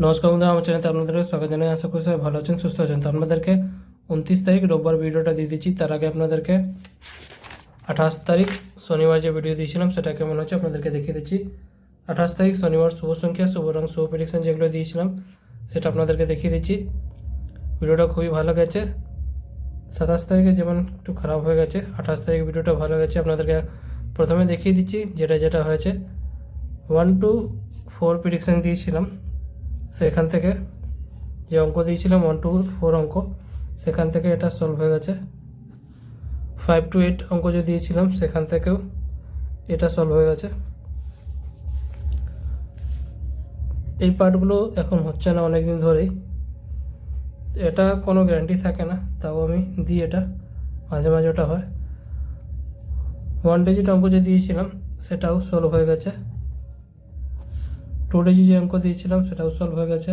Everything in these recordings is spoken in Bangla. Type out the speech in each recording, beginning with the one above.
নমস্কার বন্ধুরা, আমার চ্যানেলে আপনাদেরকে স্বাগত জানাই। আশা করি সবাই ভালো আছেন, সুস্থ আছেন। তো আপনাদেরকে 29 তারিখ রোববার ভিডিওটা দিয়ে দিচ্ছি। তার আগে আপনাদেরকে 28 তারিখ শনিবার যে ভিডিও দিয়েছিলাম সেটা কেমন হচ্ছে আপনাদেরকে দেখিয়ে দিচ্ছি। 28 তারিখ শনিবার শুভ সংখ্যা, শুভ রং, শুভ প্রেডিকশন যেগুলো দিয়েছিলাম সেটা আপনাদেরকে দেখিয়ে দিচ্ছি। ভিডিওটা খুবই ভালো গেছে। 27 তারিখে যেমন একটু খারাপ হয়ে গেছে, 28 তারিখ ভিডিওটা ভালো গেছে। আপনাদেরকে প্রথমে দেখিয়ে দিচ্ছি যেটা হয়েছে। 1 to 4 প্রেডিকশন দিয়েছিলাম, সেখান থেকে যে অঙ্ক দিয়েছিলাম 1 to 4 অঙ্ক, সেখান থেকে এটা সলভ হয়ে গেছে। 5 to 8 অঙ্ক যে দিয়েছিলাম সেখান থেকেও এটা সলভ হয়ে গেছে। এই পার্টগুলো এখন হচ্ছে না অনেক দিন ধরেই, এটা কোনো গ্যারান্টি থাকে না, তাও আমি দিই। এটা মাঝে মাঝে ওটা হয়। 1 ডিজিট অঙ্ক যে দিয়েছিলাম সেটাও সলভ হয়ে গেছে। 2 ডিজিট যে অঙ্ক দিয়েছিলাম সেটাও সলভ হয়ে গেছে।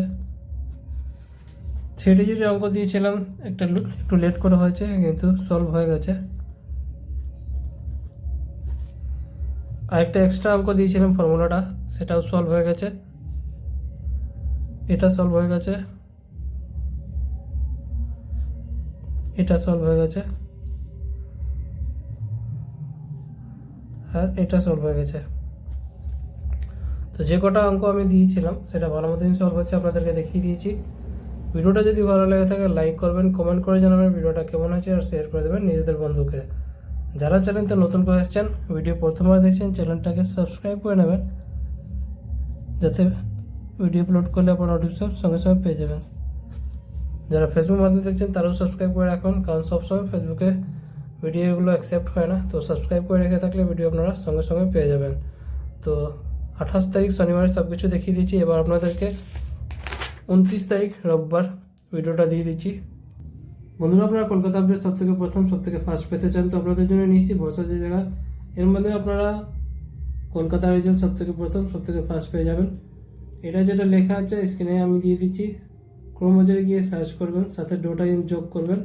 3 ডিজিট অঙ্ক দিয়েছিলাম একটু লেট করে হয়েছে, কিন্তু সলভ হয়ে গেছে। আরেকটা এক্সট্রা অঙ্ক দিয়েছিলাম ফর্মুলাটা, সেটাও সলভ হয়ে গেছে। এটা সলভ হয়ে গেছে, এটা সলভ হয়ে গেছে, আর এটা সলভ হয়ে গেছে। তো যে কটা অঙ্ক আমি দিয়েছিলাম সেটা ভালো মতনই সলভ হচ্ছে, আপনাদেরকে দেখিয়ে দিয়েছি। ভিডিওটা যদি ভালো লেগে থাকে লাইক করবেন, কমেন্ট করে জানাবেন ভিডিওটা কেমন হয়েছে, আর শেয়ার করে দেবেন নিজেদের বন্ধুকে। যারা চ্যানেলটা নতুন করে এসেছেন, ভিডিও প্রথমবার দেখছেন, চ্যানেলটাকে সাবস্ক্রাইব করে নেবেন, যাতে ভিডিও আপলোড করলে আপনার নোটিফিকেশন সঙ্গে সঙ্গে পেয়ে যাবেন। যারা ফেসবুক মাধ্যমে দেখছেন তারাও সাবস্ক্রাইব করে রাখুন, কারণ সবসময় ফেসবুকে ভিডিওগুলো অ্যাকসেপ্ট হয় না। তো সাবস্ক্রাইব করে রেখে থাকলে ভিডিও আপনারা সঙ্গে সঙ্গে পেয়ে যাবেন। তো 28 তারিখ শনিবার সব কিছু দেখিয়ে দিচ্ছি। এবার আপনাদেরকে 29 তারিখ রোববার ভিডিওটা দিয়ে দিচ্ছি। বন্ধুরা, আপনারা কলকাতা আপডেট সবথেকে প্রথম সবথেকে ফার্স্ট পেতে চান তো আপনাদের জন্য নিয়েছি ভরসা যে জায়গা। এর মধ্যে আপনারা কলকাতার রেজাল্ট সবথেকে প্রথম সবথেকে ফার্স্ট পেয়ে যাবেন। এটা যেটা লেখা আছে স্ক্রিনে আমি দিয়ে দিচ্ছি, ক্রোমবাজারে গিয়ে সার্চ করবেন, সাথে ডোটা যোগ করবেন।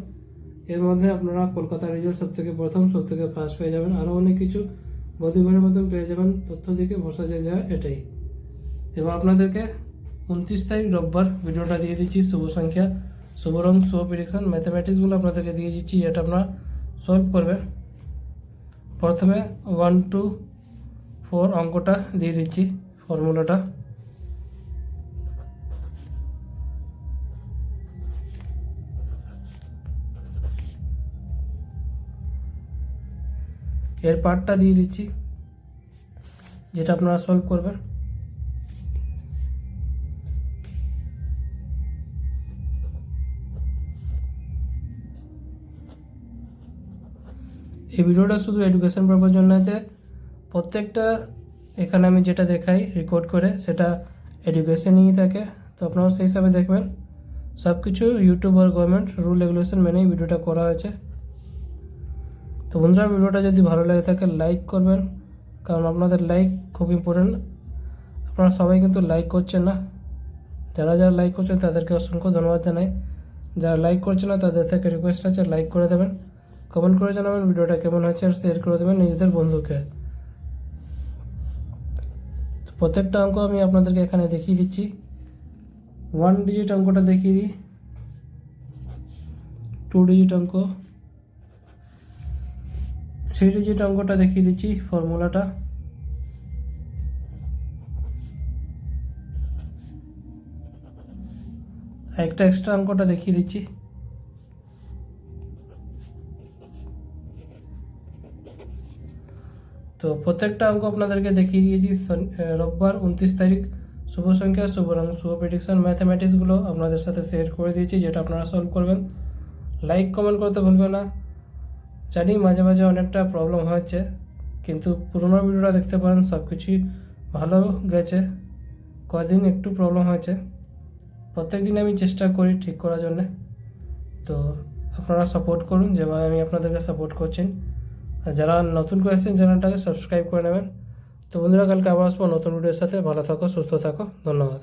এর মধ্যে আপনারা কলকাতার রেজাল্ট সবথেকে প্রথম সবথেকে ফার্স্ট পেয়ে যাবেন। আরও অনেক কিছু বদিঘরের মতন পেয়ে যাবেন। তথ্য দিকে ভরসা যে জায়গা এটাই। এবার আপনাদেরকে 29 তারিখ রোববার ভিডিওটা দিয়ে দিচ্ছি। শুভ সংখ্যা, শুভ রং, শুভ প্রেডিকশন, ম্যাথামেটিক্সগুলো আপনাদেরকে দিয়ে দিচ্ছি। এটা আপনারা সলভ করবেন। প্রথমে 1 to 4 অঙ্কটা দিয়ে দিচ্ছি, ফর্মুলাটা। এর পার্টটা দিয়ে দিচ্ছি, যেটা আপনারা সলভ করবেন। এই ভিডিওটা শুধু এডুকেশন পারপাস জন্য আছে। প্রত্যেকটা এখানে আমি যেটা দেখাই রেকর্ড করে সেটা এডুকেশনই থাকে, তো আপনারাও সেই হিসাবে দেখবেন। সব কিছু ইউটিউব আর গভর্নমেন্ট রুল রেগুলেশন মেনেই ভিডিওটা করা হয়েছে। তো বন্ধুরা, ভিডিওটা যদি ভালো লাগে থাকে লাইক করবেন, কারণ আপনাদের লাইক খুব ইম্পর্টেন্ট। আপনারা সবাই কিন্তু লাইক করছেন না। যারা যারা লাইক করছেন তাদেরকে অসংখ্য ধন্যবাদ জানাই। যারা লাইক করছে না তাদের থেকে রিকোয়েস্ট আছে লাইক করে দেবেন, কমেন্ট করে জানাবেন ভিডিওটা কেমন হয়েছে, আর শেয়ার করে দেবেন নিজেদের বন্ধুকে। তো প্রত্যেকটা অঙ্ক আমি আপনাদেরকে এখানে দেখিয়ে দিচ্ছি। 1 ডিজিট অঙ্কটা দেখিয়ে দিই, 2 ডিজিট অঙ্ক, 3 ডিজিট অঙ্কটা দেখিয়ে দিচ্ছি ফর্মুলাটা। একটা এক্সট্রা অঙ্কটা দেখিয়ে দিচ্ছি। তো প্রত্যেকটা অঙ্ক আপনাদেরকে দেখিয়ে দিয়েছি। রোববার 29 তারিখ শুভ সংখ্যা, শুভ রং, শুভ প্রেডিকশন, ম্যাথামেটিক্সগুলো আপনাদের সাথে শেয়ার করে দিয়েছি, যেটা আপনারা সলভ করবেন। লাইক কমেন্ট করতে ভুলবেন না। জানি মাঝে মাঝে অনেকটা প্রবলেম হচ্ছে, কিন্তু পুরোনো ভিডিওটা দেখতে পারেন, সব কিছুই ভালো গেছে। কয়েকদিন একটু প্রবলেম হয়েছে, প্রত্যেক দিন আমি চেষ্টা করি ঠিক করার জন্যে। তো আপনারা সাপোর্ট করুন যেভাবে আমি আপনাদেরকে সাপোর্ট করছি। আর যারা নতুন করে এসেছেন চ্যানেলটাকে সাবস্ক্রাইব করে নেবেন। তো বন্ধুরা, কালকে আবার আসবো নতুন ভিডিওর সাথে। ভালো থাকো, সুস্থ থাকো, ধন্যবাদ।